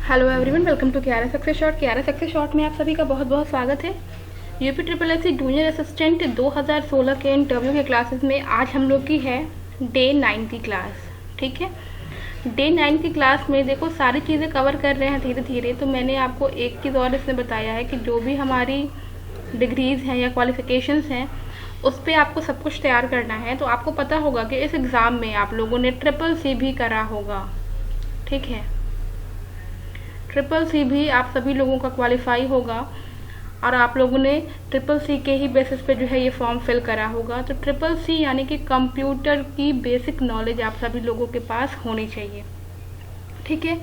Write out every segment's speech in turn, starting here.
Hello everyone, welcome to क्यारा success short. क्यारा success short में आप सभी का बहुत बहुत स्वागत है। UP triple S C junior assistant 2016 के इंटरव्यू के क्लासेस में आज हम लोग की है डे 9 की क्लास। ठीक है, डे 9 की क्लास में देखो सारी चीज़ें कवर कर रहे हैं धीरे धीरे। तो मैंने आपको एक चीज़ और इसमें बताया है कि जो भी हमारी डिग्रीज़ हैं या क्वालिफ़िकेशंस हैं उस पर आपको सब कुछ तैयार करना है। तो आपको पता होगा कि इस एग्ज़ाम में आप लोगों ने ट्रिपल सी भी करा होगा। ठीक है, ट्रिपल सी भी आप सभी लोगों का क्वालिफाई होगा और आप लोगों ने ट्रिपल सी के ही बेसिस पे जो है ये फॉर्म फिल करा होगा। तो ट्रिपल सी यानी कि कंप्यूटर की बेसिक नॉलेज आप सभी लोगों के पास होनी चाहिए। ठीक है,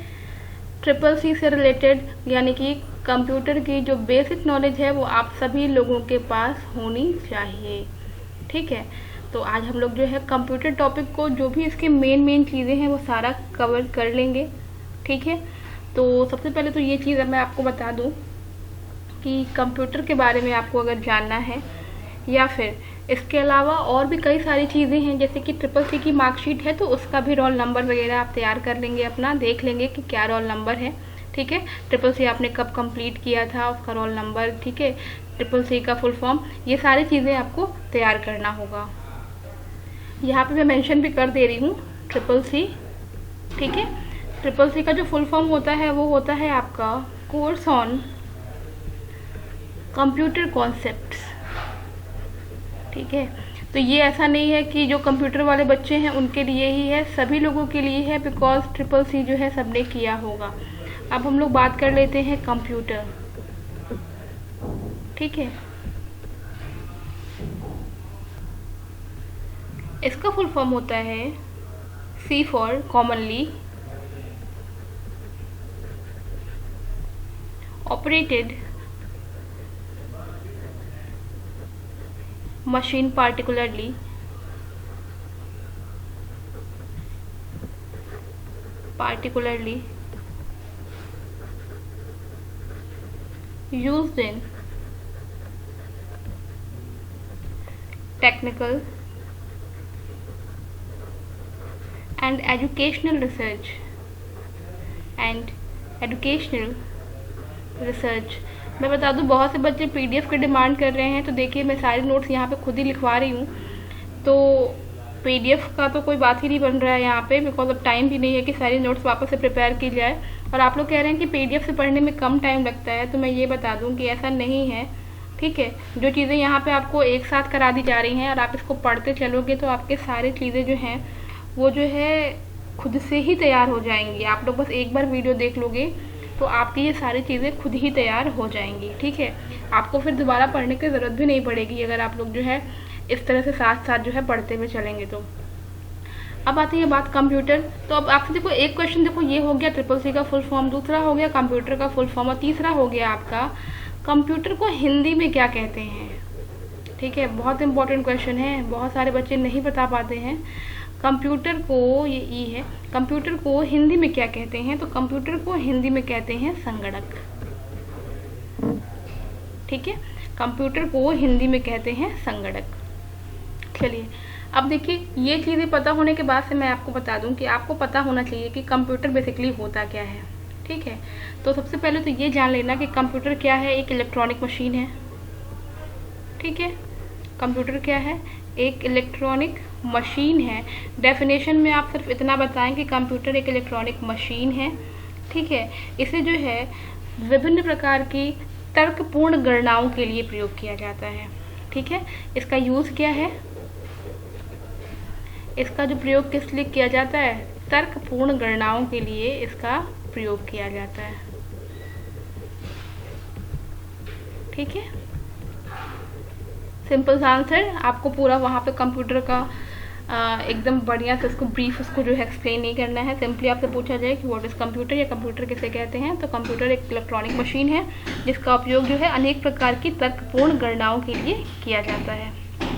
ट्रिपल सी से रिलेटेड यानी कि कंप्यूटर की जो बेसिक नॉलेज है वो आप सभी लोगों के पास होनी चाहिए। ठीक है, तो आज हम लोग जो है कंप्यूटर टॉपिक को जो भी इसके मेन चीज़ें हैं वो सारा कवर कर लेंगे। ठीक है, तो सबसे पहले तो ये चीज़ अब मैं आपको बता दूं कि कंप्यूटर के बारे में आपको अगर जानना है या फिर इसके अलावा और भी कई सारी चीज़ें हैं, जैसे कि ट्रिपल सी की मार्कशीट है तो उसका भी रोल नंबर वगैरह आप तैयार कर लेंगे, अपना देख लेंगे कि क्या रोल नंबर है। ठीक है, ट्रिपल सी आपने कब कंप्लीट किया था, उसका रोल नंबर। ठीक है, ट्रिपल सी का फुल फॉर्म, ये सारी चीज़ें आपको तैयार करना होगा। यहाँ पे मैं मेंशन भी कर दे रही हूँ ट्रिपल सी। ठीक है, ट्रिपल सी का जो फुल फॉर्म होता है वो होता है आपका कोर्स ऑन कंप्यूटर कॉन्सेप्ट्स। ठीक है, तो ये ऐसा नहीं है कि जो कंप्यूटर वाले बच्चे हैं उनके लिए ही है, सभी लोगों के लिए है, बिकॉज ट्रिपल सी जो है सबने किया होगा। अब हम लोग बात कर लेते हैं कंप्यूटर। ठीक है, इसका फुल फॉर्म होता है C for commonly operated machine, particularly used in technical and educational research मैं बता दूं बहुत से बच्चे पीडीएफ की डिमांड कर रहे हैं, तो देखिए मैं सारे नोट्स यहाँ पे खुद ही लिखवा रही हूँ। तो पीडीएफ का तो कोई बात ही नहीं बन रहा है यहाँ पे, बिकॉज अब टाइम भी नहीं है कि सारी नोट्स वापस से प्रिपेयर की जाए। और आप लोग कह रहे हैं कि पीडीएफ से पढ़ने में कम टाइम लगता है, तो मैं ये बता दूँ कि ऐसा नहीं है। ठीक है, जो चीज़ें यहाँ पर आपको एक साथ करा दी जा रही हैं और आप इसको पढ़ते चलोगे तो आपके सारी चीज़ें जो हैं वो जो है खुद से ही तैयार हो जाएंगी। आप लोग बस एक बार वीडियो देख लोगे तो आपकी ये सारी चीज़ें खुद ही तैयार हो जाएंगी। ठीक है, आपको फिर दोबारा पढ़ने की ज़रूरत भी नहीं पड़ेगी अगर आप लोग जो है इस तरह से साथ साथ जो है पढ़ते हुए चलेंगे। तो अब आती है बात कंप्यूटर। तो अब आपसे देखो एक क्वेश्चन, देखो ये हो गया ट्रिपल सी का फुल फॉर्म, दूसरा हो गया कंप्यूटर का फुल फॉर्म, और तीसरा हो गया आपका कंप्यूटर को हिंदी में क्या कहते हैं। ठीक है, बहुत इंपॉर्टेंट क्वेश्चन है, बहुत सारे बच्चे नहीं बता पाते हैं। कंप्यूटर को, ये ई है, कंप्यूटर को हिंदी में क्या कहते हैं। तो कंप्यूटर को हिंदी में कहते हैं संगणक। ठीक है, कंप्यूटर को हिंदी में कहते हैं संगणक। चलिए अब देखिए, ये चीज़ें पता होने के बाद से मैं आपको बता दूं कि आपको पता होना चाहिए कि कंप्यूटर बेसिकली होता क्या है। ठीक है, तो सबसे पहले तो ये जान लेना कि कंप्यूटर क्या है। एक इलेक्ट्रॉनिक मशीन है। ठीक है, कंप्यूटर क्या है, एक इलेक्ट्रॉनिक मशीन है। डेफिनेशन में आप सिर्फ इतना बताएं कि कंप्यूटर एक इलेक्ट्रॉनिक मशीन है। ठीक है, इसे जो है विभिन्न प्रकार की तर्कपूर्ण गणनाओं के लिए प्रयोग किया जाता है। ठीक है, इसका यूज़ क्या है, इसका जो प्रयोग किस लिए किया जाता है, तर्कपूर्ण गणनाओं के लिए इसका प्रयोग किया जाता है। ठीक है, सिंपल आंसर। आपको पूरा वहाँ पे कंप्यूटर का एकदम बढ़िया से उसको ब्रीफ उसको जो है एक्सप्लेन नहीं करना है। सिंपली आपसे पूछा जाए कि व्हाट इज़ कंप्यूटर या कंप्यूटर किसे कहते हैं, तो कंप्यूटर एक इलेक्ट्रॉनिक मशीन है जिसका उपयोग जो है अनेक प्रकार की तर्कपूर्ण गणनाओं के लिए किया जाता है।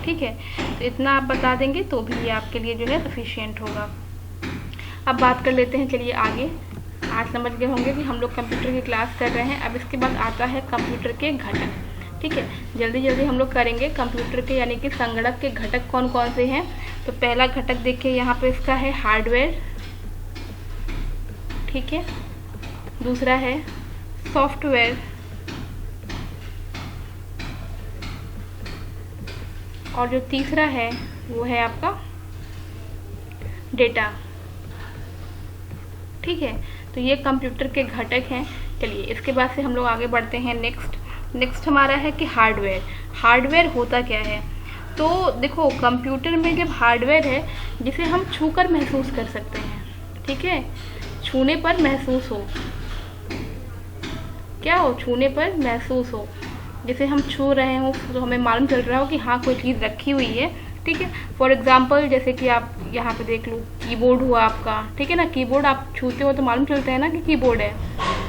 ठीक है, तो इतना आप बता देंगे तो भी ये आपके लिए जो है सफिशियंट होगा। अब बात कर लेते हैं, चलिए आगे। आज समझ गए होंगे कि हम लोग कंप्यूटर की क्लास कर रहे हैं। अब इसके बाद आता है कंप्यूटर के घटक। ठीक है, जल्दी जल्दी हम लोग करेंगे कंप्यूटर के यानी कि संगणक के घटक कौन कौन से हैं। तो पहला घटक देखिए यहाँ पे इसका है हार्डवेयर। ठीक है, दूसरा है सॉफ्टवेयर, और जो तीसरा है वो है आपका डेटा। ठीक है, तो ये कंप्यूटर के घटक हैं। चलिए इसके बाद से हम लोग आगे बढ़ते हैं। नेक्स्ट हमारा है कि हार्डवेयर। हार्डवेयर होता क्या है? तो देखो, कंप्यूटर में जब हार्डवेयर है जिसे हम छूकर महसूस कर सकते हैं, ठीक है, छूने पर महसूस हो, क्या हो, छूने पर महसूस हो, जैसे हम छू रहे हो तो हमें मालूम चल रहा हो कि हाँ कोई चीज़ रखी हुई है। ठीक है, फॉर एग्जांपल जैसे कि आप यहाँ पे देख लो, कीबोर्ड हुआ आपका, ठीक है ना, कीबोर्ड आप छूते हो तो मालूम चलता है ना कि कीबोर्ड है,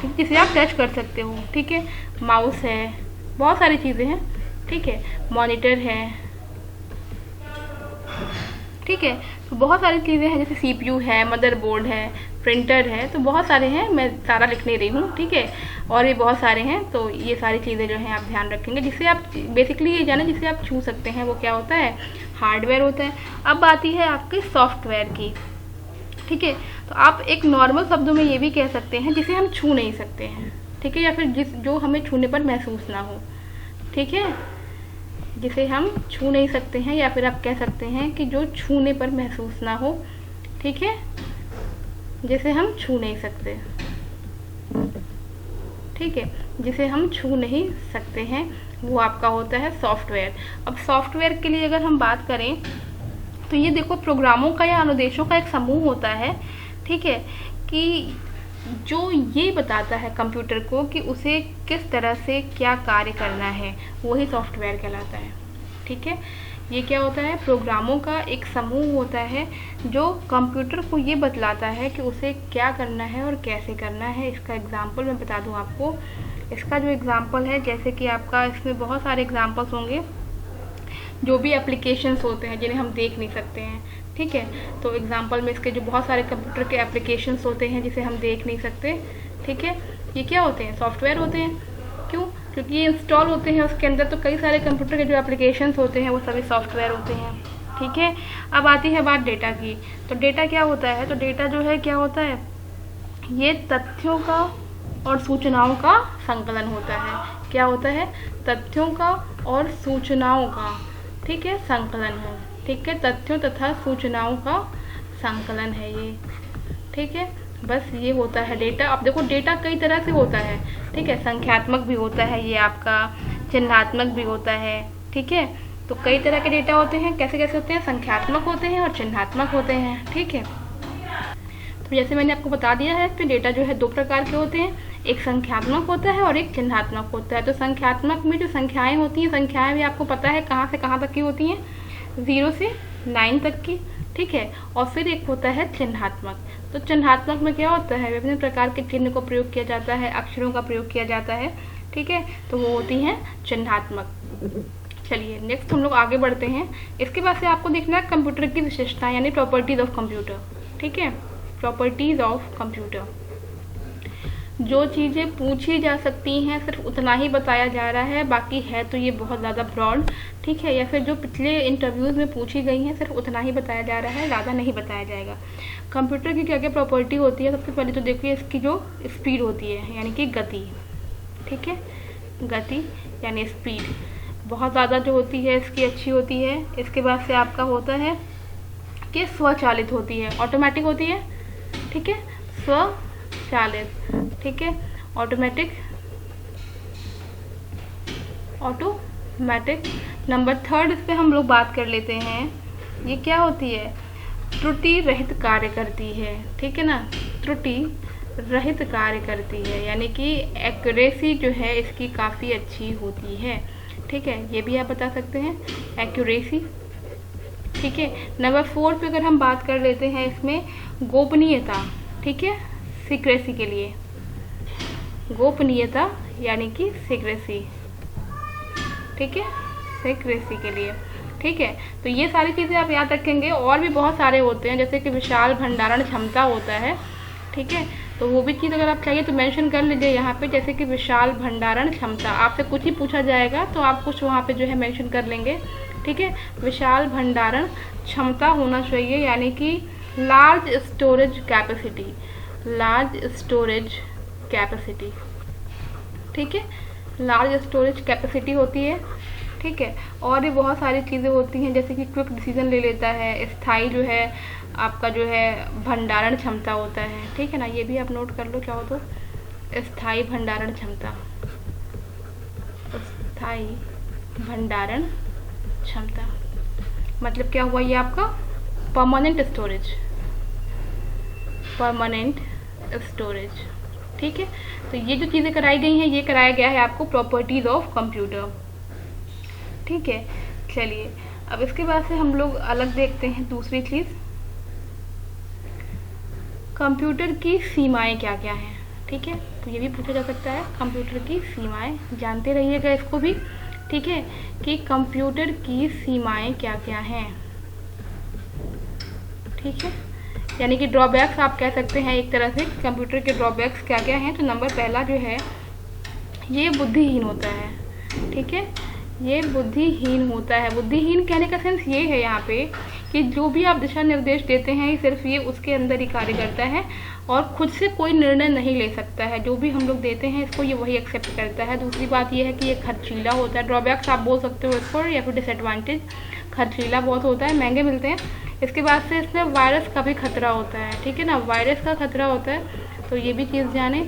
ठीक है, जिसे आप टच कर सकते हो। ठीक है, माउस है, बहुत सारी चीज़ें हैं। ठीक है, मॉनिटर है, ठीक है, तो बहुत सारी चीज़ें हैं, जैसे सीपीयू है, मदरबोर्ड है, प्रिंटर है, तो बहुत सारे हैं, मैं सारा लिख नहीं रही हूँ। ठीक है, और भी बहुत सारे हैं, तो ये सारी चीज़ें जो हैं आप ध्यान रखेंगे, जिससे आप बेसिकली ये जाने जिसे आप छू सकते हैं वो क्या होता है, हार्डवेयर होता है। अब आती है आपके सॉफ्टवेयर की। ठीक है, तो आप एक नॉर्मल शब्दों में ये भी कह सकते हैं जिसे हम छू नहीं सकते हैं। ठीक है, या फिर जो हमें छूने पर महसूस ना हो। ठीक है, जिसे हम छू नहीं सकते हैं, या फिर आप कह सकते हैं कि जो छूने पर महसूस ना हो। ठीक है, जिसे हम छू नहीं सकते, ठीक है, जिसे हम छू नहीं सकते हैं, वो आपका होता है सॉफ्टवेयर। अब सॉफ्टवेयर के लिए अगर हम बात करें तो ये देखो, प्रोग्रामों का या अनुदेशों का एक समूह होता है। ठीक है, कि जो ये बताता है कंप्यूटर को कि उसे किस तरह से क्या कार्य करना है, वही सॉफ्टवेयर कहलाता है। ठीक है, ये क्या होता है, प्रोग्रामों का एक समूह होता है जो कंप्यूटर को ये बतलाता है कि उसे क्या करना है और कैसे करना है। इसका एग्जांपल मैं बता दूं आपको। इसका जो एग्जांपल है, जैसे कि आपका इसमें बहुत सारे एग्जांपल्स होंगे, जो भी एप्लीकेशंस होते हैं जिन्हें हम देख नहीं सकते हैं। ठीक है, तो एग्जांपल में इसके जो बहुत सारे कंप्यूटर के एप्लीकेशंस होते हैं जिसे हम देख नहीं सकते। ठीक है, ये क्या होते हैं, सॉफ्टवेयर होते हैं। क्यों? क्योंकि ये इंस्टॉल होते हैं उसके अंदर, तो कई सारे कंप्यूटर के जो एप्लीकेशंस होते हैं वो सभी सॉफ्टवेयर होते हैं। ठीक है, अब आती है बात डेटा की। तो डेटा क्या होता है, तो डेटा जो है क्या होता है, ये तथ्यों का और सूचनाओं का संकलन होता है। क्या होता है, तथ्यों का और सूचनाओं का, ठीक है, संकलन है। ठीक है, तथ्यों तथा सूचनाओं का संकलन है ये। ठीक है, बस ये होता है डेटा। अब देखो, डेटा कई तरह से होता है। ठीक है, संख्यात्मक भी होता है ये आपका, चिन्हात्मक भी होता है। ठीक है, तो कई तरह के डेटा होते हैं। कैसे कैसे होते हैं, संख्यात्मक होते हैं और चिन्हात्मक होते हैं। ठीक है, तो जैसे मैंने आपको बता दिया है, तो डेटा जो है दो प्रकार के होते हैं, एक संख्यात्मक होता है और एक चिन्हात्मक होता है। तो संख्यात्मक में जो संख्याएं होती हैं, संख्याएं भी आपको पता है कहाँ से कहाँ तक की होती हैं, 0 से 9 तक की। ठीक है, और फिर एक होता है चिन्हात्मक। तो चिन्हात्मक में क्या होता है, विभिन्न प्रकार के चिन्ह को प्रयोग किया जाता है, अक्षरों का प्रयोग किया जाता है। ठीक है, तो वो होती हैं चिन्हात्मक। चलिए नेक्स्ट हम लोग आगे बढ़ते हैं। इसके बाद से आपको देखना है कंप्यूटर की विशेषताएं, यानी प्रॉपर्टीज ऑफ कंप्यूटर। ठीक है, प्रॉपर्टीज ऑफ कंप्यूटर, जो चीज़ें पूछी जा सकती हैं सिर्फ उतना ही बताया जा रहा है, बाकी है तो ये बहुत ज़्यादा ब्रॉड। ठीक है, या फिर जो पिछले इंटरव्यूज़ में पूछी गई हैं सिर्फ उतना ही बताया जा रहा है, ज़्यादा नहीं बताया जाएगा। कंप्यूटर की क्या क्या प्रॉपर्टी होती है, सबसे पहले तो देखिए इसकी जो स्पीड होती है, यानी कि गति। ठीक है, गति यानी स्पीड बहुत ज़्यादा जो होती है इसकी अच्छी होती है। इसके बाद से आपका होता है कि स्वचालित होती है, ऑटोमेटिक होती है। ठीक है, स्वचालित, ठीक है, ऑटोमेटिक, ऑटोमेटिक। नंबर 3 इस पे हम लोग बात कर लेते हैं, ये क्या होती है, त्रुटि रहित कार्य करती है। ठीक है ना, त्रुटि रहित कार्य करती है, यानी कि एक्यूरेसी जो है इसकी काफ़ी अच्छी होती है। ठीक है, ये भी आप बता सकते हैं, एक्यूरेसी। ठीक है, नंबर 4 पे अगर हम बात कर लेते हैं, इसमें गोपनीयता। ठीक है, सीक्रेसी के लिए, गोपनीयता यानी कि सीक्रेसी। ठीक है, सीक्रेसी के लिए। ठीक है, तो ये सारी चीज़ें आप याद रखेंगे। और भी बहुत सारे होते हैं, जैसे कि विशाल भंडारण क्षमता होता है। ठीक है, तो वो भी चीज़ अगर आप चाहिए तो मेंशन कर लीजिए यहाँ पे, जैसे कि विशाल भंडारण क्षमता। आपसे कुछ ही पूछा जाएगा तो आप कुछ वहाँ पे जो है मेंशन कर लेंगे। ठीक है, विशाल भंडारण क्षमता होना चाहिए, यानी कि large storage capacity, large storage capacity, ठीक है, लार्ज स्टोरेज कैपेसिटी होती है, ठीक है। और भी बहुत सारी चीज़ें होती हैं, जैसे कि क्विक डिसीजन ले लेता है, स्थायी जो है आपका जो है भंडारण क्षमता होता है, ठीक है ना, ये भी आप नोट कर लो क्या हो तो, स्थायी भंडारण क्षमता, स्थायी भंडारण क्षमता मतलब क्या हुआ, ये आपका परमानेंट स्टोरेज, परमानेंट स्टोरेज, ठीक है। तो ये जो चीज़ें कराई गई हैं ये कराया गया है आपको प्रॉपर्टीज़ ऑफ कंप्यूटर, ठीक है। चलिए अब इसके बाद से हम लोग अलग देखते हैं दूसरी चीज़, कंप्यूटर की सीमाएं क्या क्या हैं, ठीक है। तो ये भी पूछा जा सकता है, कंप्यूटर की सीमाएं जानते रहिएगा इसको भी, ठीक है, कि कंप्यूटर की सीमाएं क्या क्या हैं, ठीक है। यानी कि ड्रॉबैक्स आप कह सकते हैं एक तरह से, कंप्यूटर के ड्रॉबैक्स क्या क्या हैं। तो नंबर पहला जो है ये बुद्धिहीन होता है, ठीक है, ये बुद्धिहीन होता है। बुद्धिहीन कहने का सेंस ये है यहाँ पे कि जो भी आप दिशा निर्देश देते हैं सिर्फ ये उसके अंदर ही कार्य करता है और खुद से कोई निर्णय नहीं ले सकता है, जो भी हम लोग देते हैं इसको ये वही एक्सेप्ट करता है। दूसरी बात ये है कि ये खर्चीला होता है, ड्रॉबैक्स आप बोल सकते हो इसको, या फिर डिसएडवांटेज, खर्चीला बहुत होता है, महंगे मिलते हैं। इसके बाद से इसमें वायरस का भी खतरा होता है, ठीक है ना, वायरस का खतरा होता है, तो ये भी चीज़ जाने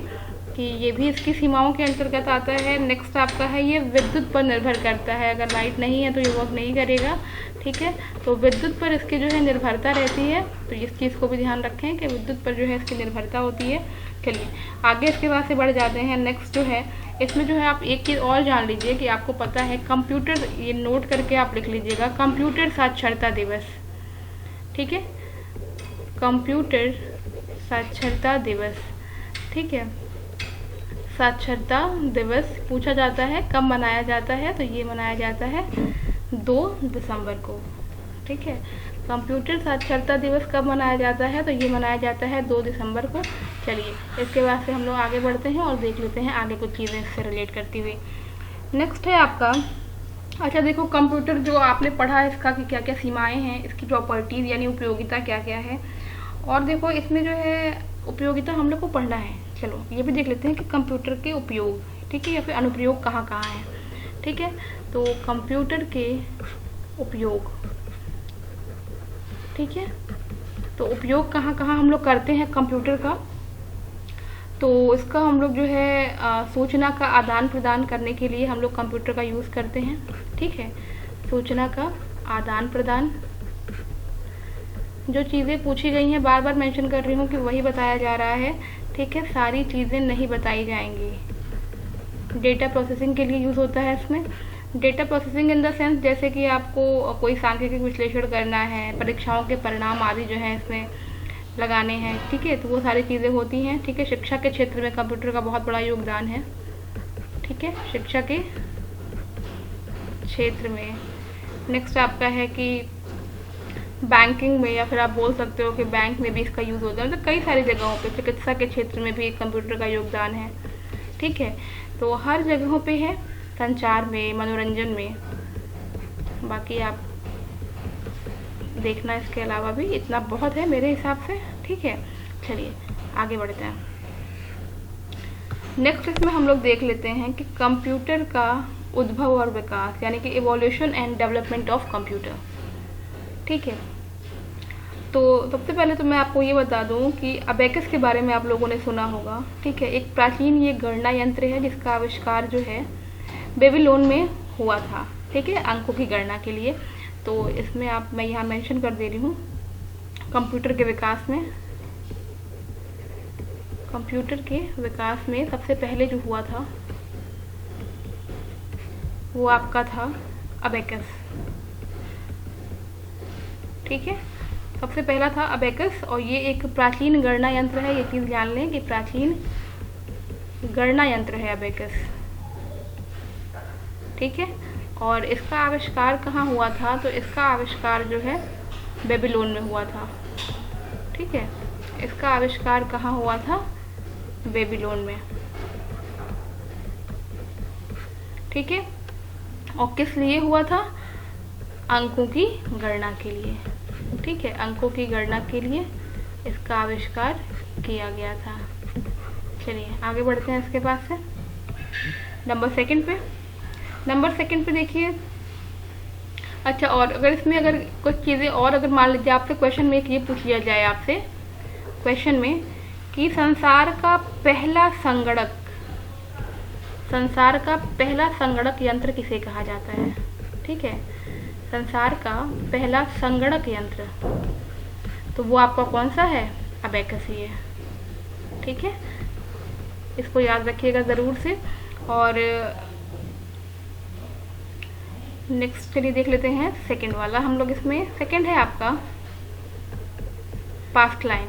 कि ये भी इसकी सीमाओं के अंतर्गत आता है। नेक्स्ट आपका है ये विद्युत पर निर्भर करता है, अगर लाइट नहीं है तो ये वर्क नहीं करेगा, ठीक है। तो विद्युत पर इसकी जो है निर्भरता रहती है, तो इस चीज़ को भी ध्यान रखें कि विद्युत पर जो है इसकी निर्भरता होती है। चलिए आगे इसके बाद से बढ़ जाते हैं। नेक्स्ट जो है इसमें जो है आप एक चीज़ और जान लीजिए कि आपको पता है कंप्यूटर, ये नोट करके आप लिख लीजिएगा, कंप्यूटर साक्षरता दिवस, ठीक है, कंप्यूटर साक्षरता दिवस, ठीक है। साक्षरता दिवस पूछा जाता है कब मनाया जाता है, तो ये मनाया जाता है 2 दिसंबर को, ठीक है। कंप्यूटर साक्षरता दिवस कब मनाया जाता है, तो ये मनाया जाता है 2 दिसंबर को। चलिए इसके बाद से हम लोग आगे बढ़ते हैं और देख लेते हैं आगे कुछ चीज़ें इससे रिलेट करती हुई। नेक्स्ट है आपका, अच्छा देखो कंप्यूटर जो आपने पढ़ा है इसका कि क्या क्या सीमाएं हैं, इसकी प्रॉपर्टीज़ यानी उपयोगिता क्या क्या है, और देखो इसमें जो है उपयोगिता हम लोग को पढ़ना है। चलो ये भी देख लेते हैं कि कंप्यूटर के उपयोग, ठीक है, या फिर अनुप्रयोग कहाँ कहाँ हैं, ठीक है। तो कंप्यूटर के उपयोग, ठीक है, तो उपयोग कहाँ कहाँ हम लोग करते हैं कंप्यूटर का, तो इसका हम लोग जो है सूचना का आदान प्रदान करने के लिए हम लोग कंप्यूटर का यूज़ करते हैं, ठीक है। सूचना का आदान प्रदान, जो चीज़ें पूछी गई हैं बार बार मेंशन कर रही हूँ कि वही बताया जा रहा है, ठीक है, सारी चीज़ें नहीं बताई जाएंगी। डेटा प्रोसेसिंग के लिए यूज़ होता है इसमें, data processing in the sense जैसे कि आपको कोई सांख्यिकी विश्लेषण करना है, परीक्षाओं के परिणाम आदि जो है इसमें लगाने हैं, ठीक है, तो वो सारी चीज़ें होती हैं, ठीक है। शिक्षा के क्षेत्र में कंप्यूटर का बहुत बड़ा योगदान है, ठीक है, शिक्षा के क्षेत्र में। नेक्स्ट आपका है कि बैंकिंग में, या फिर आप बोल सकते हो कि बैंक में भी इसका यूज़ होता है, मतलब कई सारी जगहों पे, चिकित्सा के क्षेत्र में भी कंप्यूटर का योगदान है, ठीक है। तो हर जगहों पे है, संचार में, मनोरंजन में, बाकी आप देखना, इसके अलावा भी इतना बहुत है मेरे हिसाब से, ठीक है। चलिए आगे बढ़ते हैं। नेक्स्ट इसमें हम लोग देख लेते हैं कि कंप्यूटर का उद्भव और विकास, यानी कि evolution and development of computer, ठीक है। तो सबसे पहले तो मैं आपको ये बता दूं कि अबेकस के बारे में आप लोगों ने सुना होगा, ठीक है, एक प्राचीन ये गणना यंत्र है जिसका आविष्कार जो है बेबीलोन में हुआ था, ठीक है, अंकों की गणना के लिए। तो इसमें आप, मैं यहाँ मेंशन कर दे रही हूँ, कंप्यूटर के विकास में, कंप्यूटर के विकास में सबसे पहले जो हुआ था वो आपका था अबेकस, ठीक है, सबसे पहला था अबेकस। और ये एक प्राचीन गणना यंत्र है, ये चीज़ जान लें कि प्राचीन गणना यंत्र है अबेकस, ठीक है। और इसका आविष्कार कहाँ हुआ था, तो इसका आविष्कार जो है बेबीलोन में हुआ था, ठीक है, इसका आविष्कार कहाँ हुआ था, बेबीलोन में, ठीक है। और किस लिए हुआ था, अंकों की गणना के लिए, ठीक है, अंकों की गणना के लिए इसका आविष्कार किया गया था, चलिए आगे बढ़ते हैं इसके पास से नंबर सेकंड पे देखिए। अच्छा, और अगर इसमें अगर कुछ चीज़ें और अगर मान लीजिए आपसे क्वेश्चन में एक ये पूछ लिया जाए आपसे क्वेश्चन में कि संसार का पहला संगणक यंत्र किसे कहा जाता है। ठीक है, संसार का पहला संगणक यंत्र, तो वो आपका कौन सा है? अबेकस ही है। ठीक है, इसको याद रखिएगा ज़रूर से। और नेक्स्ट चलिए देख लेते हैं सेकंड वाला हम लोग। इसमें सेकंड है आपका पास्ट लाइन।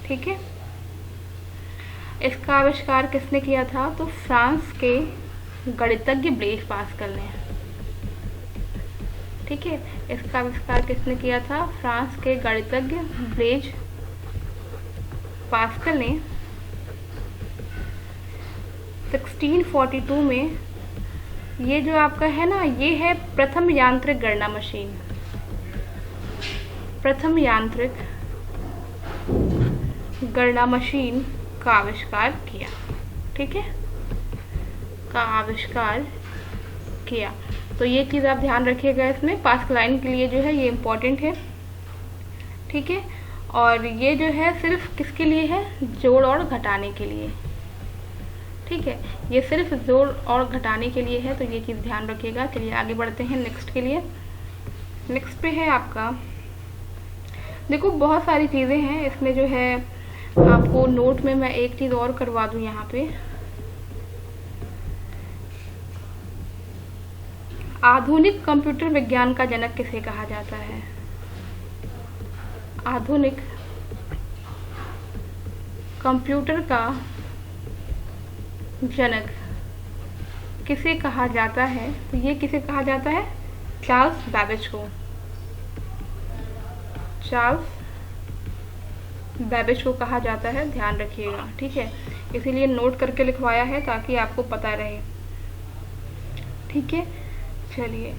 ठीक है, इसका आविष्कार किसने किया था? तो फ्रांस के गणितज्ञ ब्लेज पास्कल ने। ठीक है, इसका आविष्कार किसने किया था? फ्रांस के गणितज्ञ ब्लेज पास्कल ने 1642 में। ये जो आपका है ना, ये है प्रथम यांत्रिक गणना मशीन। प्रथम यांत्रिक गणना मशीन का आविष्कार किया। ठीक है, का आविष्कार किया। तो ये चीज़ आप ध्यान रखिएगा, इसमें पास्कलाइन के लिए जो है ये इम्पोर्टेंट है। ठीक है, और ये जो है सिर्फ किसके लिए है? जोड़ और घटाने के लिए। ठीक है, ये सिर्फ जोड़ और घटाने के लिए है, तो ये चीज़ ध्यान रखिएगा। चलिए आगे बढ़ते हैं नेक्स्ट के लिए। नेक्स्ट पे है आपका, देखो बहुत सारी चीज़ें हैं इसमें जो है। आपको नोट में मैं एक चीज़ और करवा दूं यहाँ पे। आधुनिक कंप्यूटर विज्ञान का जनक किसे कहा जाता है? आधुनिक कंप्यूटर का जनक किसे कहा जाता है? तो ये किसे कहा जाता है? चार्ल्स बैबेज को। चार्ल्स बैबेज को कहा जाता है, ध्यान रखिएगा। ठीक है, इसीलिए नोट करके लिखवाया है ताकि आपको पता रहे। ठीक है, चलिए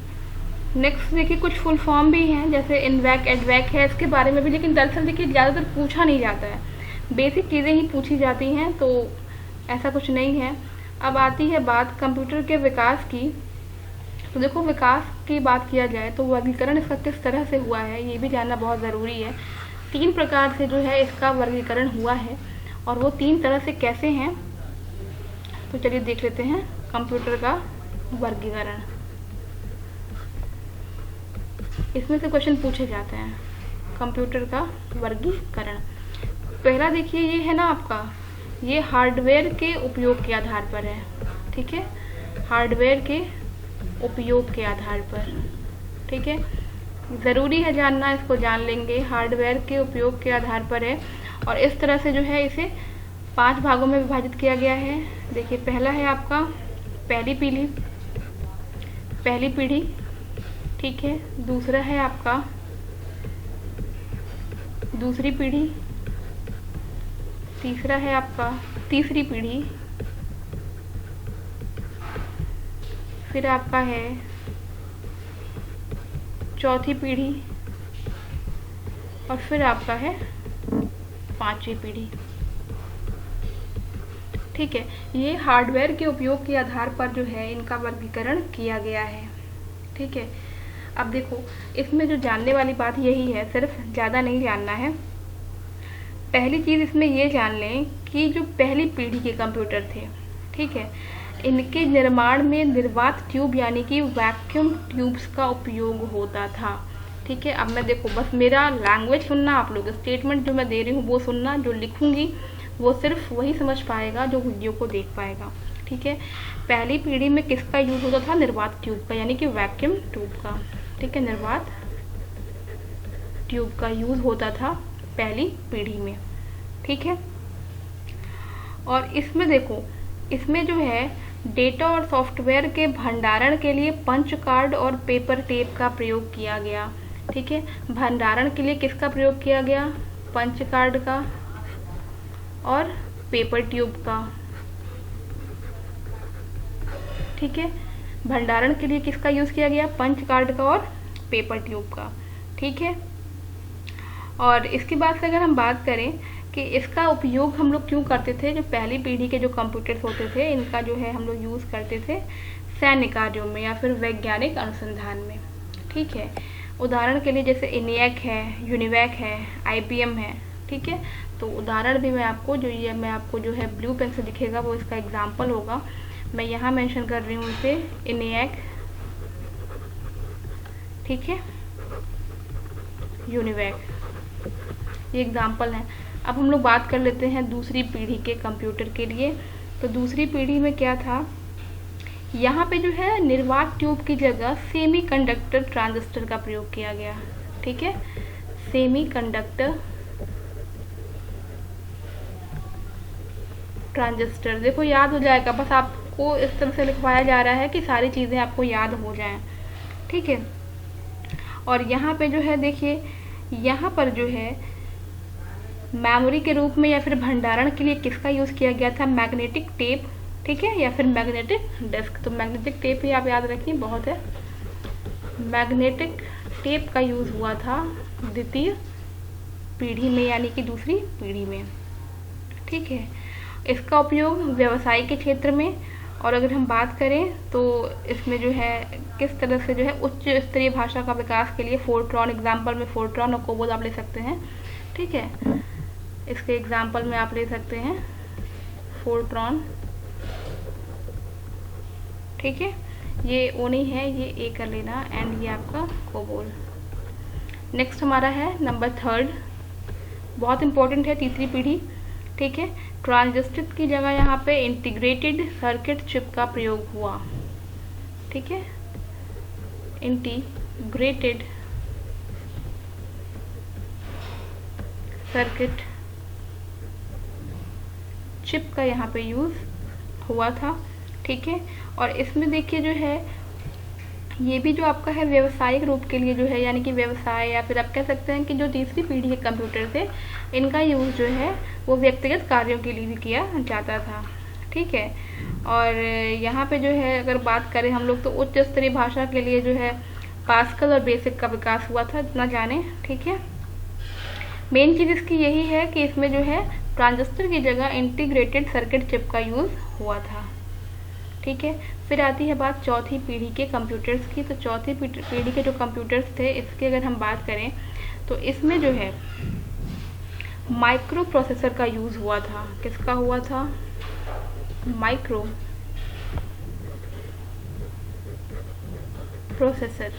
नेक्स्ट देखिए, कुछ फुल फॉर्म भी हैं जैसे इनवैक एडवैक है, इसके बारे में भी, लेकिन दरअसल देखिए ज़्यादातर पूछा नहीं जाता है, बेसिक चीज़ें ही पूछी जाती हैं, तो ऐसा कुछ नहीं है। अब आती है बात कंप्यूटर के विकास की। तो देखो विकास की बात किया जाए तो वर्गीकरण इसका किस तरह से हुआ है ये भी जानना बहुत ज़रूरी है। 3 प्रकार से जो है इसका वर्गीकरण हुआ है, और वो 3 तरह से कैसे हैं तो चलिए देख लेते हैं कंप्यूटर का वर्गीकरण। इसमें से क्वेश्चन पूछे जाते हैं कंप्यूटर का वर्गीकरण। पहला देखिए, ये है ना आपका, ये हार्डवेयर के उपयोग के आधार पर है। ठीक है, हार्डवेयर के उपयोग के आधार पर। ठीक है, ज़रूरी है जानना, इसको जान लेंगे। हार्डवेयर के उपयोग के आधार पर है, और इस तरह से जो है इसे 5 भागों में विभाजित किया गया है। देखिए पहला है आपका पहली पीढ़ी। ठीक है, दूसरा है आपका दूसरी पीढ़ी, तीसरा है आपका तीसरी पीढ़ी, फिर आपका है चौथी पीढ़ी, और फिर आपका है 5वीं पीढ़ी। ठीक है, ये हार्डवेयर के उपयोग के आधार पर जो है इनका वर्गीकरण किया गया है। ठीक है, अब देखो इसमें जो जानने वाली बात यही है, सिर्फ ज़्यादा नहीं जानना है। पहली चीज़ इसमें ये जान लें कि जो पहली पीढ़ी के कंप्यूटर थे, ठीक है, इनके निर्माण में निर्वात ट्यूब यानी कि वैक्यूम ट्यूब्स का उपयोग होता था। ठीक है, अब मैं देखो बस मेरा लैंग्वेज सुनना, आप लोग स्टेटमेंट जो मैं दे रही हूँ वो सुनना, जो लिखूँगी वो सिर्फ वही समझ पाएगा जो वीडियो को देख पाएगा। ठीक है, पहली पीढ़ी में किसका यूज़ होता था? निर्वात ट्यूब का, यानी कि वैक्यूम ट्यूब का। ठीक है, निर्वात ट्यूब का यूज़ होता था पहली पीढ़ी में। ठीक है, और इसमें देखो, इसमें जो है डेटा और सॉफ्टवेयर के भंडारण के लिए पंच कार्ड और पेपर टेप का प्रयोग किया गया। ठीक है, भंडारण के लिए किसका प्रयोग किया गया? पंच कार्ड का और पेपर ट्यूब का। ठीक है, भंडारण के लिए किसका यूज़ किया गया? पंच कार्ड का और पेपर ट्यूब का। ठीक है, और इसके बाद से अगर हम बात करें कि इसका उपयोग हम लोग क्यों करते थे, जो पहली पीढ़ी के जो कंप्यूटर्स होते थे इनका जो है हम लोग यूज़ करते थे सैन्य कार्यों में या फिर वैज्ञानिक अनुसंधान में। ठीक है, उदाहरण के लिए जैसे ENIAC है, UNIVAC है, IBM है। ठीक है, तो उदाहरण भी मैं आपको जो है ब्लू पेन से दिखेगा वो इसका एग्जाम्पल होगा। मैं यहाँ मेंशन कर रही हूँ इसे ENIAC, ठीक है, UNIVAC, ये एग्जाम्पल है। अब हम लोग बात कर लेते हैं दूसरी पीढ़ी के कंप्यूटर के लिए। तो दूसरी पीढ़ी में क्या था, यहाँ पे जो है निर्वात ट्यूब की जगह सेमीकंडक्टर ट्रांजिस्टर का प्रयोग किया गया। ठीक है, सेमीकंडक्टर ट्रांजिस्टर, देखो याद हो जाएगा, बस आपको इस तरह से लिखवाया जा रहा है कि सारी चीज़ें आपको याद हो जाएं। ठीक है, और यहाँ पे जो है देखिए, यहाँ पर जो है मेमोरी के रूप में या फिर भंडारण के लिए किसका यूज़ किया गया था, मैग्नेटिक टेप। ठीक है, या फिर मैग्नेटिक डिस्क। तो मैग्नेटिक टेप ही आप याद रखिए, बहुत है। मैग्नेटिक टेप का यूज़ हुआ था द्वितीय पीढ़ी में, यानी कि दूसरी पीढ़ी में। ठीक है, इसका उपयोग व्यवसाय के क्षेत्र में, और अगर हम बात करें तो इसमें जो है किस तरह से जो है उच्च स्तरीय भाषा का विकास के लिए फोर्ट्रॉन, एग्जाम्पल में फोर्ट्रॉन और कोबोल आप ले सकते हैं। ठीक है, इसके एग्जाम्पल में आप ले सकते हैं फोर्ट्रॉन। ठीक है, ये ओ नहीं है, ये ए कर लेना, एंड ये आपका कोबोल। नेक्स्ट हमारा है नंबर 3, बहुत इंपॉर्टेंट है, तीसरी पीढ़ी। ठीक है, ट्रांजिस्टर की जगह यहाँ पे इंटीग्रेटेड सर्किट चिप का प्रयोग हुआ। ठीक है, इंटीग्रेटेड सर्किट चिप का यहाँ पे यूज़ हुआ था। ठीक है, और इसमें देखिए जो है ये भी जो आपका है व्यवसायिक रूप के लिए जो है, यानी कि व्यवसाय या फिर आप कह सकते हैं कि जो तीसरी पीढ़ी के कंप्यूटर थे इनका यूज़ जो है वो व्यक्तिगत कार्यों के लिए भी किया जाता था। ठीक है, और यहाँ पे जो है अगर बात करें हम लोग तो उच्च स्तरीय भाषा के लिए जो है पास्कल और बेसिक का विकास हुआ था, इतना जाने। ठीक है, मेन चीज़ इसकी यही है कि इसमें जो है ट्रांजिस्टर की जगह इंटीग्रेटेड सर्किट चिप का यूज़ हुआ था। ठीक है, फिर आती है बात चौथी पीढ़ी के कंप्यूटर्स की। तो चौथी पीढ़ी के जो कंप्यूटर्स थे इसकी अगर हम बात करें तो इसमें जो है माइक्रो प्रोसेसर का यूज़ हुआ था। किसका हुआ था, माइक्रो प्रोसेसर।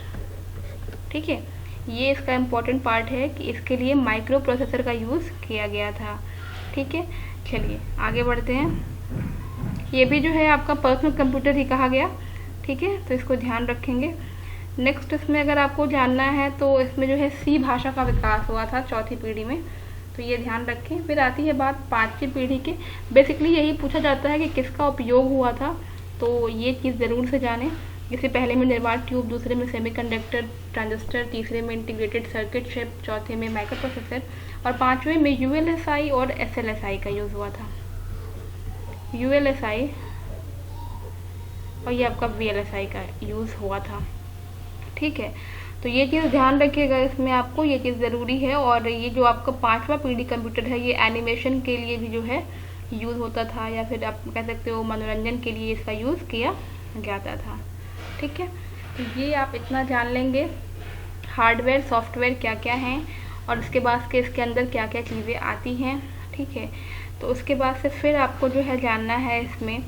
ठीक है, ये इसका इम्पोर्टेंट पार्ट है कि इसके लिए माइक्रो प्रोसेसर का यूज़ किया गया था। ठीक है, चलिए आगे बढ़ते हैं। ये भी जो है आपका पर्सनल कंप्यूटर ही कहा गया। ठीक है, तो इसको ध्यान रखेंगे। नेक्स्ट इसमें अगर आपको जानना है तो इसमें जो है सी भाषा का विकास हुआ था चौथी पीढ़ी में, तो ये ध्यान रखें। फिर आती है बात पांचवी पीढ़ी के। बेसिकली यही पूछा जाता है कि किसका उपयोग हुआ था, तो ये चीज़ ज़रूर से जानें। जैसे पहले में निर्वात ट्यूब, दूसरे में सेमीकंडक्टर ट्रांजिस्टर, तीसरे में इंटीग्रेटेड सर्किट चिप, चौथे में माइक्रो प्रोसेसर, और पाँचवें में ULSI और SLSI का यूज़ हुआ था। ULSI और ये आपका VLSI का यूज़ हुआ था। ठीक है, तो ये चीज़ ध्यान रखिएगा, इसमें आपको ये चीज़ ज़रूरी है। और ये जो आपका पांचवा पीढ़ी कंप्यूटर है ये एनिमेशन के लिए भी जो है यूज़ होता था, या फिर आप कह सकते हो मनोरंजन के लिए इसका यूज़ किया जाता था। ठीक है, तो ये आप इतना जान लेंगे हार्डवेयर सॉफ्टवेयर क्या क्या हैं, और उसके बाद के इसके अंदर क्या क्या चीज़ें आती हैं। ठीक है, तो उसके बाद से फिर आपको जो है जानना है इसमें,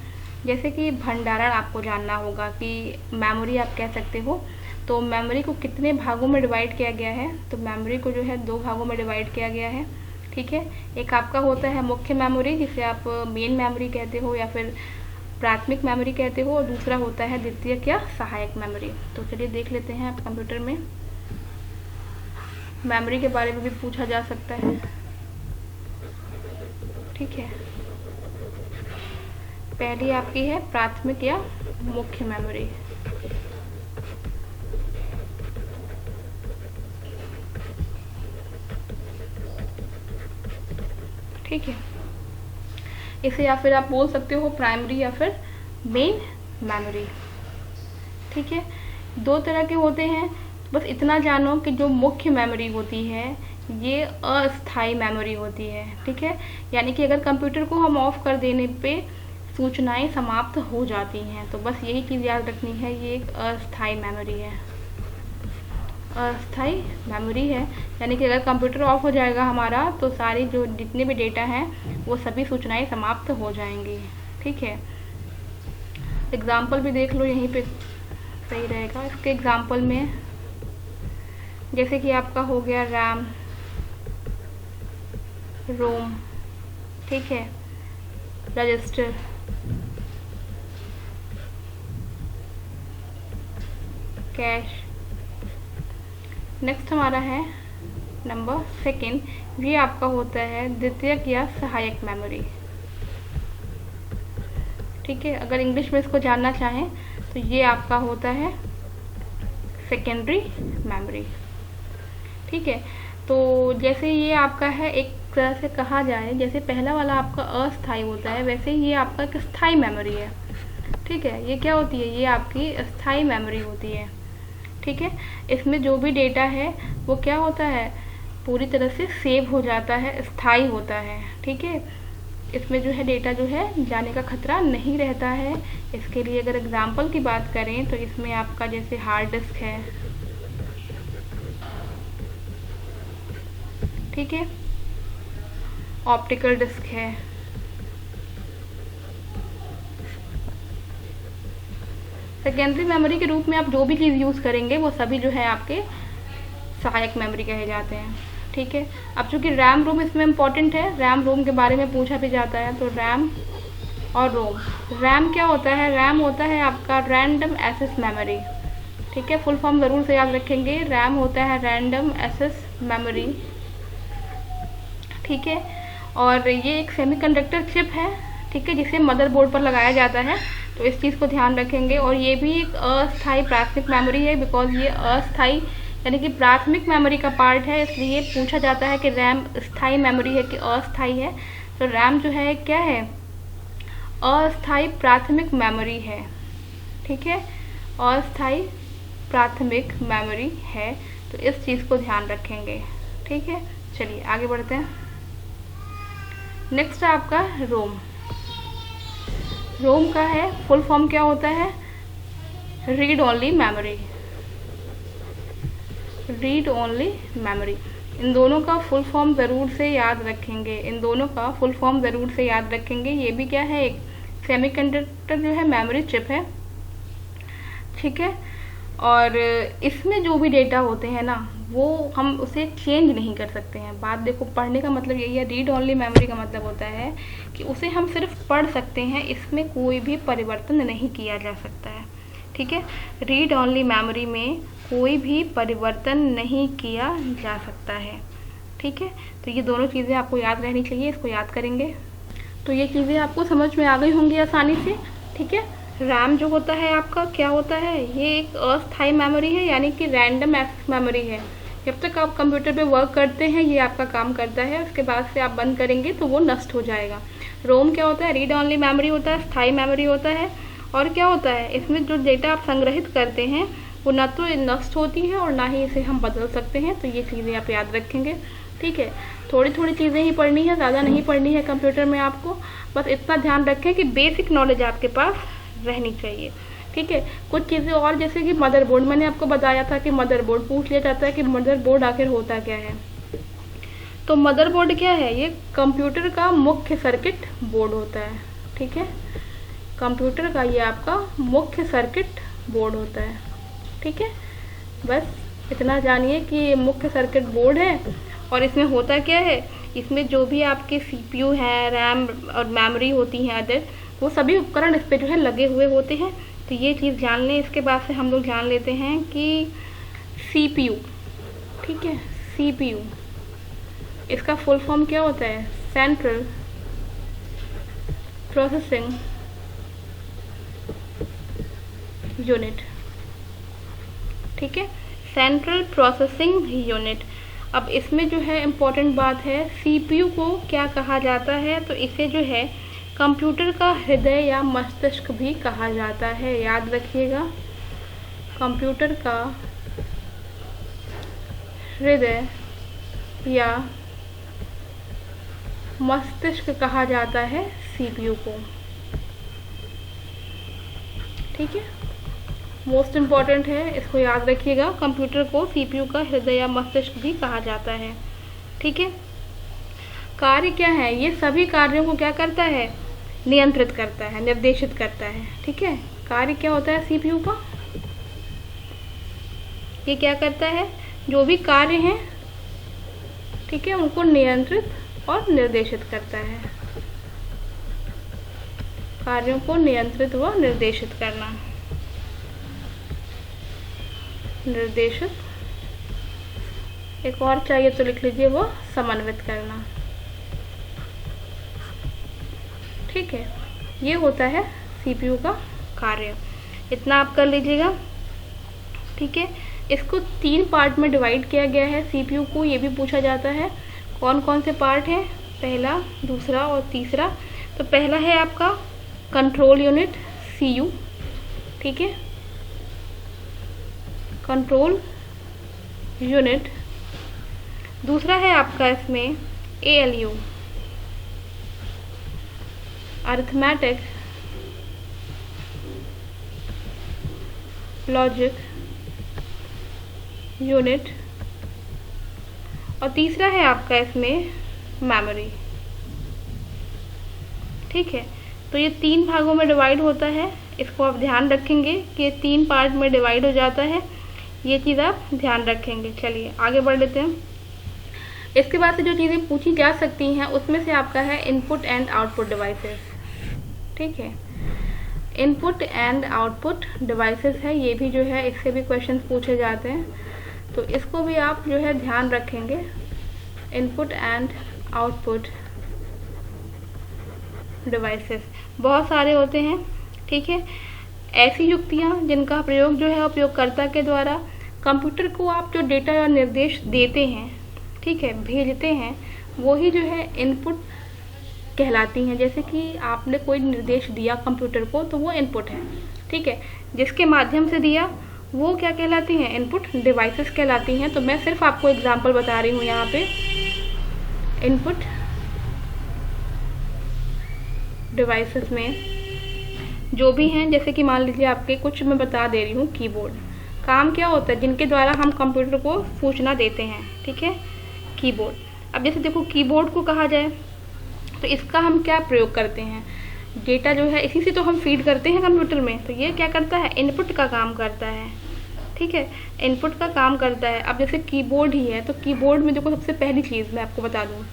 जैसे कि भंडारण आपको जानना होगा कि मेमोरी आप कह सकते हो। तो मेमोरी को कितने भागों में डिवाइड किया गया है, तो मेमोरी को जो है 2 भागों में डिवाइड किया गया है। ठीक है, एक आपका होता है मुख्य मेमोरी, जिसे आप मेन मेमोरी कहते हो या फिर प्राथमिक मेमोरी कहते हो, और दूसरा होता है द्वितीयक या सहायक मेमोरी। तो चलिए देख लेते हैं आप कंप्यूटर में मेमोरी के बारे में भी पूछा जा सकता है। ठीक है, पहली आपकी है प्राथमिक या मुख्य मेमोरी। ठीक है, इसे या फिर आप बोल सकते हो प्राइमरी या फिर मेन मेमोरी। ठीक है, 2 तरह के होते हैं, बस इतना जानो कि जो मुख्य मेमोरी होती है ये अस्थाई मेमोरी होती है। ठीक है, यानी कि अगर कंप्यूटर को हम ऑफ कर देने पे सूचनाएं समाप्त हो जाती हैं। तो बस यही चीज़ याद रखनी है, ये एक अस्थाई मेमोरी है। अस्थाई मेमोरी है यानी कि अगर कंप्यूटर ऑफ हो जाएगा हमारा तो सारी जो जितने भी डेटा हैं वो सभी सूचनाएं समाप्त हो जाएंगी। ठीक है, एग्जाम्पल भी देख लो यहीं पे सही रहेगा। इसके एग्जाम्पल में जैसे कि आपका हो गया रैम, रोम, ठीक है, रजिस्टर, कैश। नेक्स्ट हमारा है नंबर सेकंड, ये आपका होता है द्वितीयक या सहायक मेमोरी। ठीक है, अगर इंग्लिश में इसको जानना चाहें तो ये आपका होता है सेकेंडरी मेमोरी। ठीक है, तो जैसे ये आपका है एक तरह से कहा जाए, जैसे पहला वाला आपका अस्थाई होता है वैसे ही ये आपका एक स्थाई मेमोरी है। ठीक है, ये क्या होती है, ये आपकी स्थाई मेमोरी होती है। ठीक है, इसमें जो भी डेटा है वो क्या होता है, पूरी तरह से सेव हो जाता है, स्थाई होता है। ठीक है, इसमें जो है डेटा जो है जाने का खतरा नहीं रहता है। इसके लिए अगर एग्जाम्पल की बात करें तो इसमें आपका जैसे हार्ड डिस्क है, ठीक है, ऑप्टिकल डिस्क है, सेकेंडरी मेमोरी के रूप में आप जो भी चीज़ यूज़ करेंगे वो सभी जो है आपके सहायक मेमोरी कहे जाते हैं। ठीक है, अब चूँकि रैम रोम इसमें इम्पॉर्टेंट है, रैम रोम के बारे में पूछा भी जाता है, तो रैम और रोम। रैम क्या होता है, रैम होता है आपका रैंडम एक्सेस मेमोरी। ठीक है, फुल फॉर्म ज़रूर से याद रखेंगे, रैम होता है रैंडम एक्सेस मेमोरी। ठीक है, और ये एक सेमीकंडक्टर चिप है, ठीक है, जिसे मदरबोर्ड पर लगाया जाता है, तो इस चीज़ को ध्यान रखेंगे। और ये भी एक अस्थाई प्राथमिक मेमोरी है, बिकॉज ये अस्थाई यानी कि प्राथमिक मेमोरी का पार्ट है, इसलिए पूछा जाता है कि रैम स्थाई मेमोरी है कि अस्थाई है। तो रैम जो है क्या है, अस्थाई प्राथमिक मेमोरी है। ठीक है, अस्थाई प्राथमिक मेमोरी है, तो इस चीज़ को ध्यान रखेंगे। ठीक है, चलिए आगे बढ़ते हैं। नेक्स्ट है आपका रोम। रोम का है फुल फॉर्म क्या होता है, read only memory. Read only memory, इन दोनों का फुल फॉर्म ज़रूर से याद रखेंगे, इन दोनों का फुल फॉर्म ज़रूर से याद रखेंगे। ये भी क्या है, एक सेमीकंडक्टर जो है मेमोरी चिप है। ठीक है, और इसमें जो भी डेटा होते हैं ना वो हम उसे चेंज नहीं कर सकते हैं। बात देखो, पढ़ने का मतलब यही है, रीड ओनली मेमोरी का मतलब होता है कि उसे हम सिर्फ पढ़ सकते हैं, इसमें कोई भी परिवर्तन नहीं किया जा सकता है। ठीक है, रीड ओनली मेमोरी में कोई भी परिवर्तन नहीं किया जा सकता है। ठीक है, तो ये दोनों चीज़ें आपको याद रहनी चाहिए, इसको याद करेंगे तो ये चीज़ें आपको समझ में आ गई होंगी आसानी से। ठीक है, रैम जो होता है आपका क्या होता है, ये एक अस्थाई मेमोरी है, यानी कि रैंडम एक्सेस मेमोरी है। जब तक आप कंप्यूटर पे वर्क करते हैं ये आपका काम करता है, उसके बाद से आप बंद करेंगे तो वो नष्ट हो जाएगा। रोम क्या होता है, रीड ओनली मेमोरी होता है, स्थाई मेमोरी होता है। और क्या होता है, इसमें जो डेटा आप संग्रहित करते हैं वो ना तो नष्ट होती है और ना ही इसे हम बदल सकते हैं। तो ये चीज़ें आप याद रखेंगे। ठीक है, थोड़ी थोड़ी चीज़ें ही पढ़नी है, ज़्यादा नहीं पढ़नी है कंप्यूटर में आपको। बस इतना ध्यान रखें कि बेसिक नॉलेज आपके पास रहनी चाहिए। ठीक है, कुछ चीज़ें और जैसे कि मदरबोर्ड, मैंने आपको बताया था कि मदरबोर्ड पूछ लिया जाता है कि मदरबोर्ड आखिर होता क्या है। तो मदरबोर्ड क्या है, ये कंप्यूटर का मुख्य सर्किट बोर्ड होता है। ठीक है, कंप्यूटर का ये आपका मुख्य सर्किट बोर्ड होता है। ठीक है, बस इतना जानिए कि ये मुख्य सर्किट बोर्ड है और इसमें होता क्या है, इसमें जो भी आपके सीपीयू हैं, रैम और मेमोरी होती हैं अदर, वो सभी उपकरण इस पे जो है लगे हुए होते हैं। तो ये चीज़ जान लें। इसके बाद से हम लोग जान लेते हैं कि सीपीयू। ठीक है, सीपीयू इसका फुल फॉर्म क्या होता है, सेंट्रल प्रोसेसिंग यूनिट। ठीक है, सेंट्रल प्रोसेसिंग यूनिट। अब इसमें जो है इम्पोर्टेंट बात है, सीपीयू को क्या कहा जाता है, तो इसे जो है कंप्यूटर का हृदय या मस्तिष्क भी कहा जाता है। याद रखिएगा, कंप्यूटर का हृदय या मस्तिष्क कहा जाता है सीपीयू को। ठीक है, मोस्ट इम्पॉर्टेंट है, इसको याद रखिएगा। कंप्यूटर को सीपीयू का हृदय या मस्तिष्क भी कहा जाता है। ठीक है, कार्य क्या है? ये सभी कार्यों को क्या करता है? नियंत्रित करता है, निर्देशित करता है। ठीक है, कार्य क्या होता है सीपीयू का? ये क्या करता है? जो भी कार्य हैं, ठीक है, उनको नियंत्रित और निर्देशित करता है। कार्यों को नियंत्रित व निर्देशित करना, निर्देशित, एक और चाहिए तो लिख लीजिए, वो समन्वित करना। ठीक है, ये होता है सीपीयू का कार्य। इतना आप कर लीजिएगा। ठीक है, इसको 3 पार्ट में डिवाइड किया गया है सीपीयू को, ये भी पूछा जाता है। कौन कौन से पार्ट हैं? पहला, दूसरा और तीसरा। तो पहला है आपका कंट्रोल यूनिट सीयू। ठीक है, कंट्रोल यूनिट। दूसरा है आपका इसमें एएलयू, अरिथमेटिक लॉजिक यूनिट। और तीसरा है आपका इसमें मेमोरी। ठीक है, तो ये 3 भागों में डिवाइड होता है। इसको आप ध्यान रखेंगे कि ये 3 पार्ट में डिवाइड हो जाता है, ये चीज़ आप ध्यान रखेंगे। चलिए आगे बढ़ लेते हैं। इसके बाद से जो चीज़ें पूछी जा सकती हैं उसमें से आपका है इनपुट एंड आउटपुट डिवाइसेस। ठीक है, इनपुट एंड आउटपुट डिवाइसेस है, ये भी जो है इससे भी क्वेश्चंस पूछे जाते हैं, तो इसको भी आप जो है ध्यान रखेंगे। इनपुट एंड आउटपुट डिवाइसेस बहुत सारे होते हैं। ठीक है, ऐसी युक्तियाँ जिनका प्रयोग जो है उपयोगकर्ता के द्वारा कंप्यूटर को आप जो डेटा या निर्देश देते हैं, ठीक है, भेजते हैं, वो ही जो है इनपुट कहलाती हैं। जैसे कि आपने कोई निर्देश दिया कंप्यूटर को, तो वो इनपुट है। ठीक है, जिसके माध्यम से दिया वो क्या कहलाती हैं? इनपुट डिवाइसेस कहलाती हैं। तो मैं सिर्फ आपको एग्जांपल बता रही हूँ यहाँ पे। इनपुट डिवाइसेस में जो भी हैं, जैसे कि मान लीजिए आपके कुछ मैं बता दे रही हूँ। कीबोर्ड काम क्या होता है? जिनके द्वारा हम कंप्यूटर को सूचना देते हैं। ठीक है, कीबोर्ड। अब जैसे देखो, कीबोर्ड को कहा जाए तो इसका हम क्या प्रयोग करते हैं? डेटा जो है इसी से तो हम फीड करते हैं कंप्यूटर में, तो ये क्या करता है? इनपुट का काम करता है। ठीक है, इनपुट का काम करता है। अब जैसे कीबोर्ड ही है, तो कीबोर्ड में देखो, सबसे पहली चीज़ मैं आपको बता दूँ,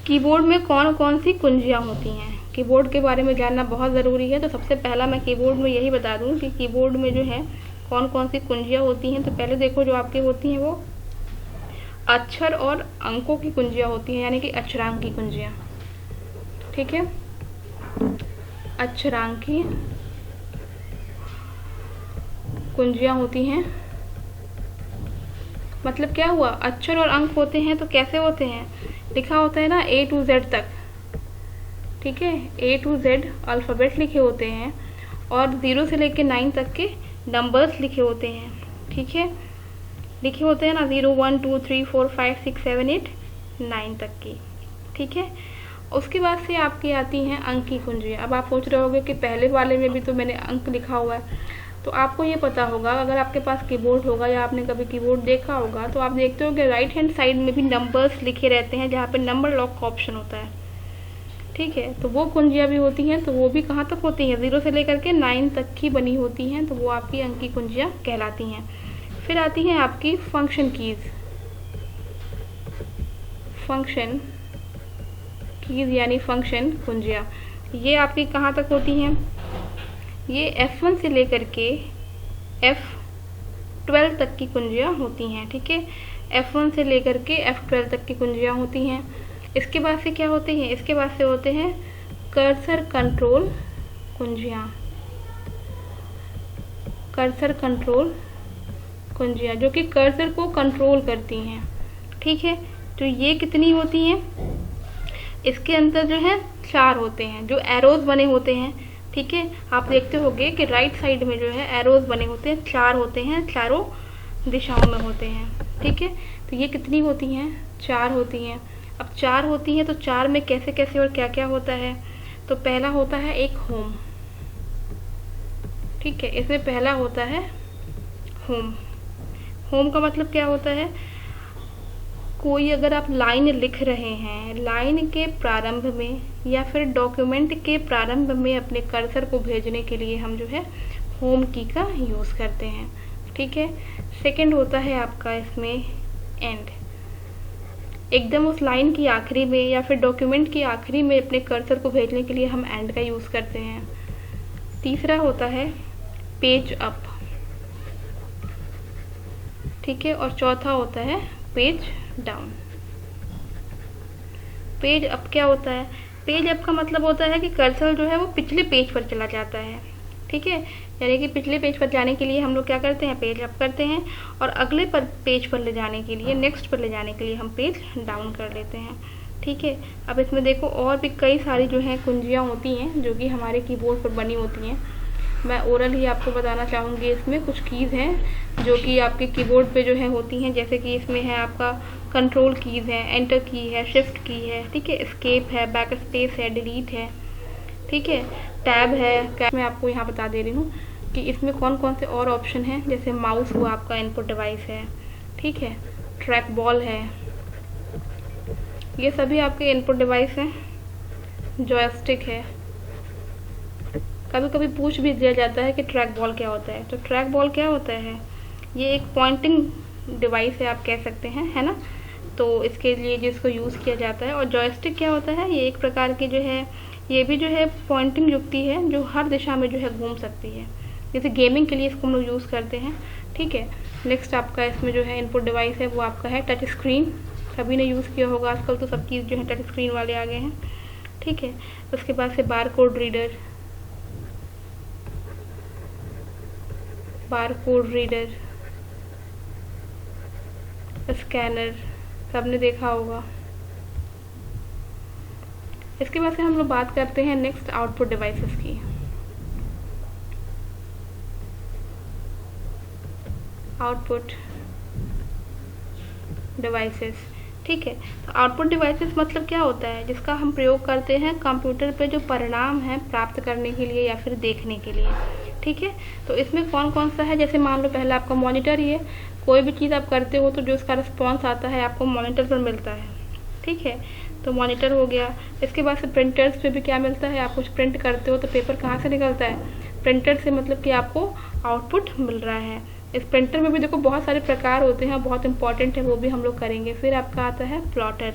कीबोर्ड में कौन कौन सी कुंजियाँ होती हैं। कीबोर्ड के बारे में जानना बहुत ज़रूरी है। तो सबसे पहला मैं कीबोर्ड में यही बता दूँ कि कीबोर्ड में जो है कौन कौन सी कुंजियाँ होती हैं। तो पहले देखो, जो आपकी होती हैं वो अक्षर और अंकों की कुंजियाँ होती हैं, यानी कि अक्षरांक की कुंजियाँ। ठीक है, अक्षरांकी कुंजियाँ होती हैं। मतलब क्या हुआ? अक्षर और अंक होते हैं, तो कैसे होते हैं? लिखा होता है ना A to Z तक। ठीक है, A to Z अल्फ़ाबेट लिखे होते हैं और 0 से लेकर 9 तक के नंबर्स लिखे होते हैं। ठीक है, लिखे होते हैं ना, 0 1 2 3 4 5 6 7 8 9 तक की। ठीक है, उसके बाद से आपकी आती हैं अंक की कुंजियाँ। अब आप सोच रहे होंगे कि पहले वाले में भी तो मैंने अंक लिखा हुआ है। तो आपको ये पता होगा, अगर आपके पास कीबोर्ड होगा या आपने कभी कीबोर्ड देखा होगा, तो आप देखते हो कि राइट हैंड साइड में भी नंबर्स लिखे रहते हैं, जहाँ पे नंबर लॉक का ऑप्शन होता है। ठीक है, तो वो कुंजियाँ भी होती हैं। तो वो भी कहाँ तक होती हैं? 0 से लेकर के 9 तक की बनी होती हैं। तो वो आपकी अंक की कुंजियाँ कहलाती हैं। फिर आती हैं आपकी फंक्शन कीज़। फंक्शन कीज़ यानी फंक्शन कुंजियाँ, ये आपकी कहाँ तक होती हैं? ये F1 से लेकर के F12 तक की कुंजियाँ होती हैं। ठीक है, F1 से लेकर के F12 तक की कुंजियाँ होती हैं। इसके बाद से क्या होती हैं? इसके बाद से होते हैं कर्सर कंट्रोल कुंजियाँ। कर्सर कंट्रोल कुंजियाँ जो कि कर्सर को कंट्रोल करती हैं। ठीक है, तो ये कितनी होती हैं? इसके अंदर जो है 4 होते हैं, जो एरोज बने होते हैं। ठीक है, आप देखते होंगे कि राइट साइड में जो है एरोज बने होते हैं, 4 होते हैं, चारों दिशाओं में होते हैं। ठीक है, तो ये कितनी होती हैं, 4 होती हैं। अब 4 होती हैं तो 4 में कैसे कैसे और क्या क्या होता है। तो पहला होता है एक होम, ठीक है, इसमें पहला होता है होम। होम का मतलब क्या होता है, कोई अगर आप लाइन लिख रहे हैं, लाइन के प्रारंभ में या फिर डॉक्यूमेंट के प्रारंभ में अपने कर्सर को भेजने के लिए हम जो है होम की का यूज़ करते हैं, ठीक है। सेकंड होता है आपका इसमें एंड, एकदम उस लाइन की आखिरी में या फिर डॉक्यूमेंट की आखिरी में अपने कर्सर को भेजने के लिए हम एंड का यूज़ करते हैं। तीसरा होता है पेज अप, ठीक है, और चौथा होता है पेज डाउन। पेज अप क्या होता है, पेज अप का मतलब होता है कि कर्सर जो है वो पिछले पेज पर चला जाता है, ठीक है, यानी कि पिछले पेज पर जाने के लिए हम लोग क्या करते हैं, पेज अप करते हैं, और अगले पेज पर ले जाने के लिए, नेक्स्ट पर ले जाने के लिए हम पेज डाउन कर लेते हैं, ठीक है। अब इसमें देखो और भी कई सारी जो है कुंजियाँ होती हैं जो कि हमारे कीबोर्ड पर बनी होती हैं। मैं ओरल ही आपको बताना चाहूँगी। इसमें कुछ कीज़ हैं जो कि आपके कीबोर्ड पे जो है होती हैं, जैसे कि इसमें है आपका कंट्रोल कीज़ है, एंटर की है, शिफ्ट की है, ठीक है, एस्केप है, बैक स्पेस है, डिलीट है, ठीक है, टैब है। क्या मैं आपको यहाँ बता दे रही हूँ कि इसमें कौन कौन से और ऑप्शन हैं, जैसे माउस हुआ आपका इनपुट डिवाइस है, ठीक है, ट्रैक बॉल है, ये सभी आपके इनपुट डिवाइस हैं। जॉयस्टिक है, कभी कभी पूछ भी दिया जाता है कि ट्रैक बॉल क्या होता है। तो ट्रैक बॉल क्या होता है, ये एक पॉइंटिंग डिवाइस है आप कह सकते हैं, है ना, तो इसके लिए जिसको यूज़ किया जाता है। और जॉयस्टिक क्या होता है, ये एक प्रकार की जो है, ये भी जो है पॉइंटिंग युक्ति है जो हर दिशा में जो है घूम सकती है, जैसे गेमिंग के लिए इसको हम लोग यूज़ करते हैं, ठीक है। नेक्स्ट आपका इसमें जो है इनपुट डिवाइस है वो आपका है टच स्क्रीन, सभी ने यूज़ किया होगा, आजकल तो सब चीज़ जो है टच स्क्रीन वाले आ गए हैं, ठीक है। उसके बाद से barcode reader, barcode reader, scanner, सबने देखा होगा। इसके बाद से हम लोग बात करते हैं नेक्स्ट आउटपुट डिवाइसेस की। आउटपुट डिवाइसेस, ठीक है, तो आउटपुट डिवाइसेस मतलब क्या होता है, जिसका हम प्रयोग करते हैं कंप्यूटर पे जो परिणाम है प्राप्त करने के लिए या फिर देखने के लिए, ठीक है। तो इसमें कौन कौन सा है, जैसे मान लो पहला आपका मॉनिटर ही है, कोई भी चीज़ आप करते हो तो जो उसका रिस्पॉन्स आता है आपको मॉनिटर पर मिलता है, ठीक है, तो मॉनिटर हो गया। इसके बाद से प्रिंटर्स पे भी क्या मिलता है, आप कुछ प्रिंट करते हो तो पेपर कहाँ से निकलता है, प्रिंटर से, मतलब कि आपको आउटपुट मिल रहा है। इस प्रिंटर में भी देखो बहुत सारे प्रकार होते हैं, बहुत इंपॉर्टेंट है, वो भी हम लोग करेंगे। फिर आपका आता है प्लॉटर,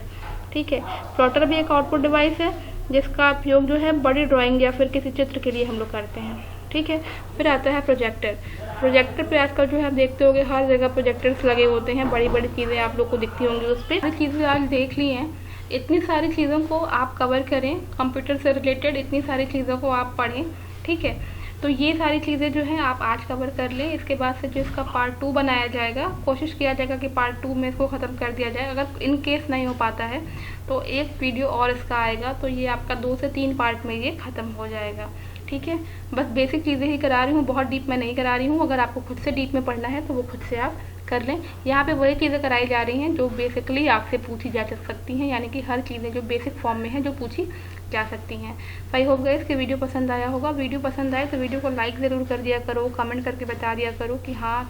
ठीक है, प्लॉटर भी एक आउटपुट डिवाइस है जिसका उपयोग जो है बड़ी ड्राइंग या फिर किसी चित्र के लिए हम लोग करते हैं, ठीक है। फिर आता है प्रोजेक्टर। प्रोजेक्टर पे आजकल जो है आप देखते होंगे हर जगह प्रोजेक्टर्स लगे होते हैं, बड़ी बड़ी चीज़ें आप लोग को दिखती होंगी उस पर। सारी चीज़ें आज देख ली हैं, इतनी सारी चीज़ों को आप कवर करें, कंप्यूटर से रिलेटेड इतनी सारी चीज़ों को आप पढ़ें, ठीक है। तो ये सारी चीज़ें जो हैं आप आज कवर कर लें। इसके बाद से जो इसका पार्ट 2 बनाया जाएगा, कोशिश किया जाएगा कि पार्ट 2 में इसको ख़त्म कर दिया जाए। अगर इन केस नहीं हो पाता है तो एक वीडियो और इसका आएगा, तो ये आपका 2 से 3 पार्ट में ये ख़त्म हो जाएगा, ठीक है। बस बेसिक चीज़ें ही करा रही हूँ, बहुत डीप में नहीं करा रही हूँ। अगर आपको खुद से डीप में पढ़ना है तो वो खुद से आप कर लें। यहाँ पे वही चीज़ें कराई जा रही हैं जो बेसिकली आपसे पूछी जा सकती हैं, यानी कि हर चीज़ें जो बेसिक फॉर्म में हैं जो पूछी जा सकती हैं। आई होप गाइस कि वीडियो पसंद आया होगा। वीडियो पसंद आए तो वीडियो को लाइक ज़रूर कर दिया करो, कमेंट करके बता दिया करो कि हाँ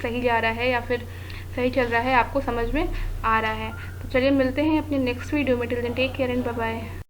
सही जा रहा है या फिर सही चल रहा है, आपको समझ में आ रहा है। तो चलिए मिलते हैं अपने नेक्स्ट वीडियो में। Till then take care and bye bye.